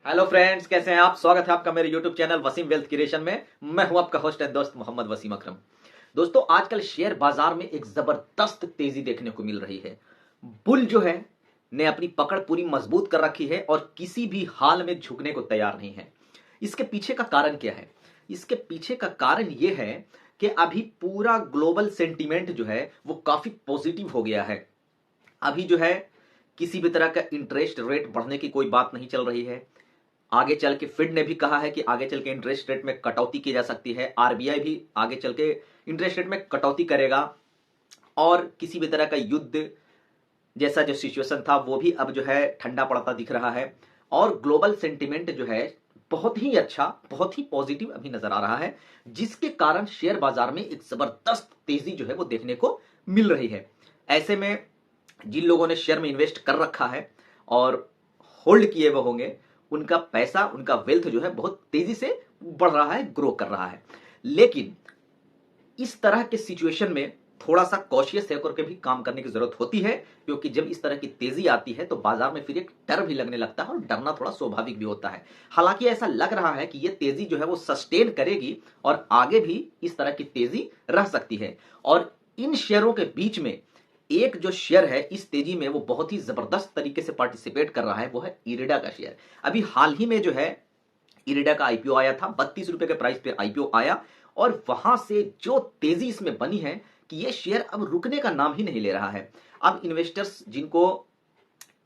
Hello friends, कैसे हैं आप। स्वागत है आपका मेरे YouTube channel Wasim wealth creation में। मैं हूं आपका होस्ट है दोस्त मोहम्मद वसीम अकरम। दोस्तों, आजकल शेयर बाजार में एक जबरदस्त तेजी देखने को मिल रही है। बुल जो है ने अपनी पकड़ पूरी मजबूत कर रखी है और किसी भी हाल में झुकने को तैयार नहीं है। इसके पीछे का कारण क्या है? इसके पीछे का कारण यह है कि अभी पूरा ग्लोबल सेंटीमेंट जो है वो काफी पॉजिटिव हो गया है। अभी जो है किसी भी तरह का इंटरेस्ट रेट बढ़ने की कोई बात नहीं चल रही है। आगे चल के फिड ने भी कहा है कि आगे चल के इंटरेस्ट रेट में कटौती की जा सकती है। आरबीआई भी आगे चल के इंटरेस्ट रेट में कटौती करेगा और किसी भी तरह का युद्ध जैसा जो सिचुएशन था वो भी अब जो है ठंडा पड़ता दिख रहा है। और ग्लोबल सेंटिमेंट जो है बहुत ही अच्छा, बहुत ही पॉजिटिव अभी नजर आ रहा है, जिसके कारण शेयर बाजार में एक जबरदस्त तेजी जो है वो देखने को मिल रही है। ऐसे में जिन लोगों ने शेयर में इन्वेस्ट कर रखा है और होल्ड किए हुए होंगे, उनका पैसा, उनका वेल्थ जो है बहुत तेजी से बढ़ रहा है, ग्रो कर रहा है। लेकिन इस तरह के सिचुएशन में थोड़ा सा कॉशियस होकर के भी काम करने की जरूरत होती है, क्योंकि जब इस तरह की तेजी आती है तो बाजार में फिर एक डर भी लगने लगता है और डरना थोड़ा स्वाभाविक भी होता है। हालांकि ऐसा लग रहा है कि यह तेजी जो है वो सस्टेन करेगी और आगे भी इस तरह की तेजी रह सकती है। और इन शेयरों के बीच में एक जो शेयर है इस तेजी में वो बहुत ही जबरदस्त तरीके से पार्टिसिपेट कर रहा है, वो है इरिडा का शेयर। अभी हाल ही में जो है इरिडा का आईपीओ आया था, 32 रुपए के प्राइस पे आईपीओ आया और वहां से जो तेजी इसमें बनी है कि ये शेयर अब रुकने का नाम ही नहीं ले रहा है। अब इन्वेस्टर्स जिनको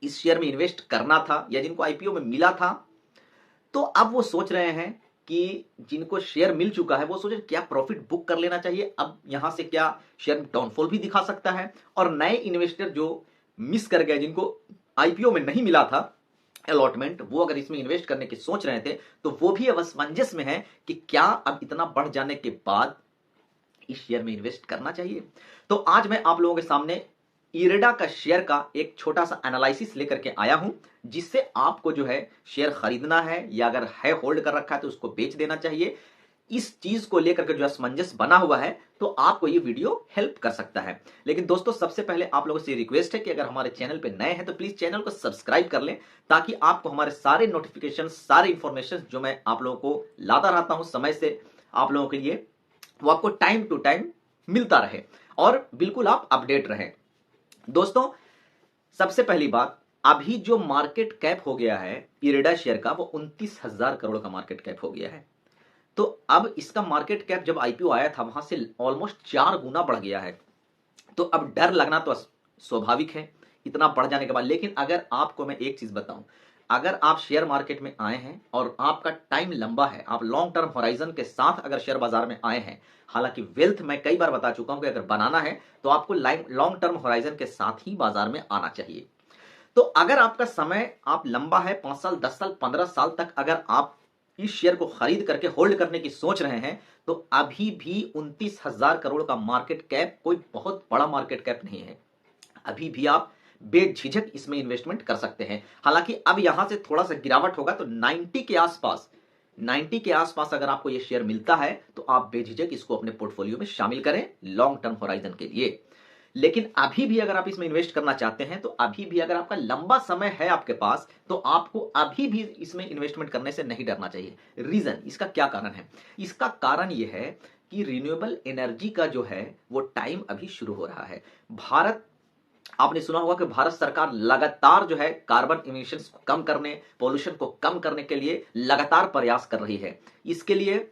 इस शेयर में इन्वेस्ट करना था या जिनको आईपीओ में मिला था, तो अब वो सोच रहे हैं कि जिनको शेयर मिल चुका है वो सोच रहे क्या प्रॉफिट बुक कर लेना चाहिए, अब यहां से क्या शेयर डाउनफॉल भी दिखा सकता है। और नए इन्वेस्टर जो मिस कर गए, जिनको आईपीओ में नहीं मिला था अलॉटमेंट, वो अगर इसमें इन्वेस्ट करने की सोच रहे थे तो वो भी असमंजस में है कि क्या अब इतना बढ़ जाने के बाद इस शेयर में इन्वेस्ट करना चाहिए। तो आज मैं आप लोगों के सामने इरेडा का शेयर का एक छोटा सा एनालिसिस लेकर के आया हूं, जिससे आपको जो है शेयर खरीदना है या अगर है होल्ड कर रखा है तो उसको बेच देना चाहिए। इस चीज को लेकर के जो असमंजस बना हुआ है तो आपको ये वीडियो हेल्प कर सकता है। लेकिन दोस्तों, सबसे पहले आप लोगों से रिक्वेस्ट है कि अगर हमारे चैनल पे नए हैं तो प्लीज चैनल को सब्सक्राइब कर लें, ताकि आपको हमारे सारे नोटिफिकेशन, सारे इंफॉर्मेशन जो मैं आप लोगों को लाता रहता हूं समय से आप लोगों के लिए, वो आपको टाइम टू टाइम मिलता रहे और बिल्कुल आप अपडेट रहें। दोस्तों, सबसे पहली बात, अभी जो मार्केट कैप हो गया है इरेडा शेयर का, वो 29,000 करोड़ का मार्केट कैप हो गया है। तो अब इसका मार्केट कैप जब आईपीओ आया था वहां से ऑलमोस्ट 4 गुना बढ़ गया है। तो अब डर लगना तो स्वाभाविक है इतना बढ़ जाने के बाद। लेकिन अगर आपको मैं एक चीज बताऊं, अगर आप शेयर मार्केट में आए हैं और आपका टाइम लंबा है, आप लॉन्ग टर्म होराइजन के साथ अगर शेयर बाजार में आए हैं, हालांकि वेल्थ मैं कई बार बता चुका हूं कि अगर बनाना है तो आपको लॉन्ग टर्म होराइजन के साथ ही बाजार में आना चाहिए। तो अगर आपका समय आप लंबा है, 5 साल, 10 साल, 15 साल तक अगर आप इस शेयर को खरीद करके होल्ड करने की सोच रहे हैं, तो अभी भी 29,000 करोड़ का मार्केट कैप कोई बहुत बड़ा मार्केट कैप नहीं है। अभी भी आप बेझिझक इसमें इन्वेस्टमेंट कर सकते हैं। हालांकि अब यहां से थोड़ा सा गिरावट होगा तो 90 के आसपास अगर आपको यह शेयर मिलता है तो आप बेझिझक इसको अपने पोर्टफोलियो में शामिल करें लॉन्ग टर्म होराइजन के लिए। लेकिन अभी भी अगर आप इसमें इन्वेस्ट करना चाहते हैं, तो अभी भी अगर आपका लंबा समय है आपके पास, तो आपको अभी भी इसमें इन्वेस्टमेंट करने से नहीं डरना चाहिए। रीजन, इसका क्या कारण है? इसका कारण यह है कि रिन्यूएबल एनर्जी का जो है वो टाइम अभी शुरू हो रहा है। भारत, आपने सुना होगा कि भारत सरकार लगातार जो है कार्बन इमिशंस को कम करने, पोल्यूशन को कम करने के लिए लगातार प्रयास कर रही है। इसके लिए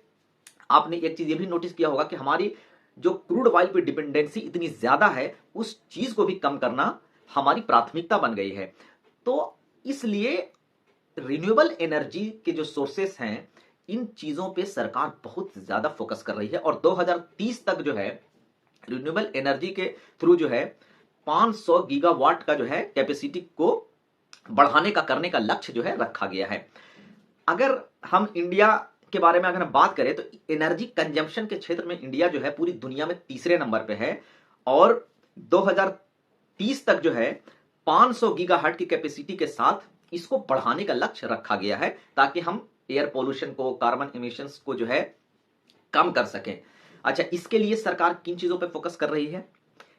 आपने एक चीज ये भी नोटिस किया होगा कि हमारी जो क्रूड ऑयल पे डिपेंडेंसी इतनी ज्यादा है, उस चीज को भी कम करना हमारी प्राथमिकता बन गई है। तो इसलिए रिन्यूएबल एनर्जी के जो सोर्सेस हैं, इन चीजों पे सरकार बहुत ज्यादा फोकस कर रही है और 2030 तक जो है रिन्यूएबल एनर्जी के थ्रू जो है 500 गीगावाट का जो है कैपेसिटी को बढ़ाने का, करने का लक्ष्य जो है रखा गया है। अगर हम इंडिया के बारे में अगर हम बात करें तो एनर्जी कंजम्पशन के क्षेत्र में इंडिया जो है पूरी दुनिया में तीसरे नंबर पे है और 2030 तक जो है 500 गीगाहर्ट्ज की कैपेसिटी के साथ इसको बढ़ाने का लक्ष्य रखा गया है, ताकि हम एयर पोल्यूशन को, कार्बन इमिशंस को जो है कम कर सकें। अच्छा, इसके लिए सरकार किन चीजों पे फोकस कर रही है?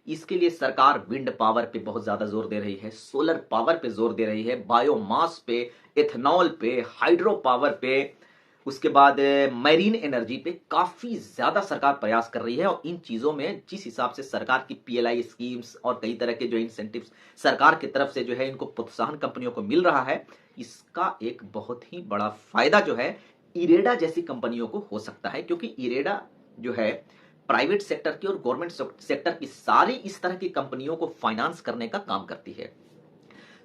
इसके लिए सरकार विंड पावर पे बहुत ज्यादा जोर दे रही है, सोलर पावर पे जोर दे रही है, बायोमास पे, एथेनॉल पे, हाइड्रो पावर पे, उसके बाद मैरीन एनर्जी पे काफी ज्यादा सरकार प्रयास कर रही है। और इन चीजों में जिस हिसाब से सरकार की पीएलआई स्कीम्स और कई तरह के जो इंसेंटिव्स सरकार की तरफ से जो है इनको प्रोत्साहन कंपनियों को मिल रहा है, इसका एक बहुत ही बड़ा फायदा जो है इरेडा जैसी कंपनियों को हो सकता है, क्योंकि इरेडा जो है प्राइवेट सेक्टर की और गवर्नमेंट सेक्टर की सारी इस तरह की कंपनियों को फाइनेंस करने का काम करती है।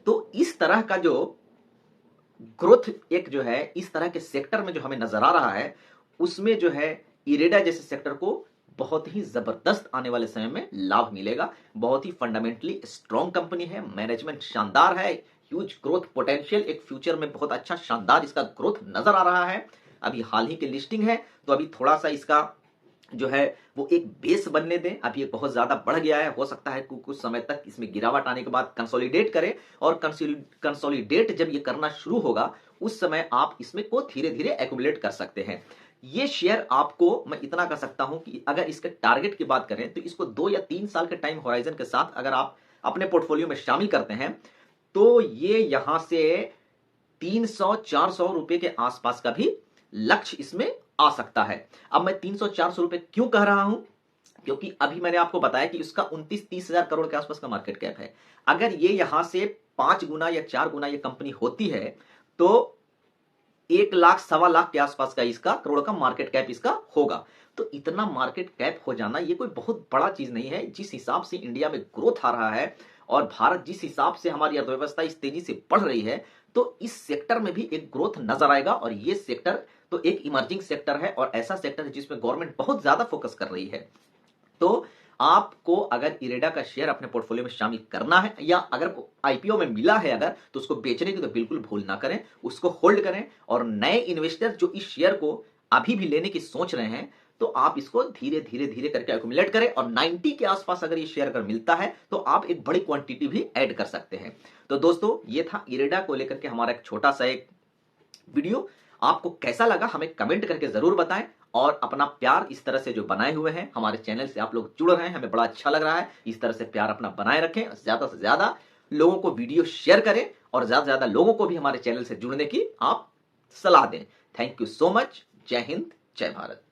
तो इस तरह का जो ग्रोथ एक जो है इस तरह के सेक्टर में जो हमें नजर आ रहा है, उसमें जो है इरेडा जैसे सेक्टर को बहुत ही जबरदस्त आने वाले समय में लाभ मिलेगा। बहुत ही फंडामेंटली स्ट्रॉन्ग कंपनी है, मैनेजमेंट शानदार है, ह्यूज ग्रोथ पोटेंशियल, एक फ्यूचर में बहुत अच्छा शानदार इसका ग्रोथ नजर आ रहा है। अभी हाल ही की लिस्टिंग है, तो अभी थोड़ा सा इसका जो है वो एक बेस बनने दें। अभी ये बहुत ज्यादा बढ़ गया है, हो सकता है कुछ समय तक इसमें गिरावट आने के बाद कंसोलिडेट करे, और कंसोलिडेट जब ये करना शुरू होगा उस समय आप इसमें को धीरे धीरे एक्यूमुलेट कर सकते हैं। ये शेयर आपको मैं इतना कर सकता हूं कि अगर इसके टारगेट की बात करें तो इसको 2 या 3 साल के टाइम होराइजन के साथ अगर आप अपने पोर्टफोलियो में शामिल करते हैं तो ये यहां से 300-400 रुपए के आसपास का भी लक्ष्य इसमें आ सकता है। अब मैं 300-400 रुपए क्यों कह रहा हूं, क्योंकि अभी मैंने आपको बताया कि उसका 29-30 हजार करोड़ के आसपास का मार्केट कैप है। अगर ये यहां से 5 गुना या 4 गुना ये कंपनी होती है तो 1 लाख 1.25 लाख के आसपास का इसका करोड़ का मार्केट कैप इसका होगा। तो इतना मार्केट कैप हो जाना ये कोई बहुत बड़ा चीज नहीं है। जिस हिसाब से इंडिया में ग्रोथ आ रहा है और भारत जिस हिसाब से हमारी अर्थव्यवस्था इस तेजी से बढ़ रही है, तो इस सेक्टर में भी एक ग्रोथ नजर आएगा। और ये सेक्टर तो एक इमर्जिंग सेक्टर है और ऐसा सेक्टर है जिसमें गवर्नमेंट बहुत ज्यादा फोकस कर रही है। तो आपको अगर इरेडा का शेयर अपने पोर्टफोलियो में शामिल करना है, या अगर आईपीओ में मिला है अगर, तो उसको बेचने की तो बिल्कुल भूल ना करें, उसको होल्ड करें। और नए इन्वेस्टर जो इस शेयर को अभी भी लेने की सोच रहे हैं, तो आप इसको धीरे धीरे धीरे करके एक्यूमुलेट करें, और 90 के आसपास अगर ये शेयर अगर मिलता है तो आप एक बड़ी क्वांटिटी भी ऐड कर सकते हैं। तो दोस्तों ये था इरेडा को लेकर के हमारा एक छोटा सा एक वीडियो। आपको कैसा लगा हमें कमेंट करके जरूर बताएं, और अपना प्यार इस तरह से जो बनाए हुए हैं हमारे चैनल से आप लोग जुड़ रहे हैं, हमें बड़ा अच्छा लग रहा है। इस तरह से प्यार अपना बनाए रखें, ज्यादा से ज्यादा लोगों को वीडियो शेयर करें, और ज्यादा से ज्यादा लोगों को भी हमारे चैनल से जुड़ने की आप सलाह दें। Thank you so much. जय हिंद, जय भारत।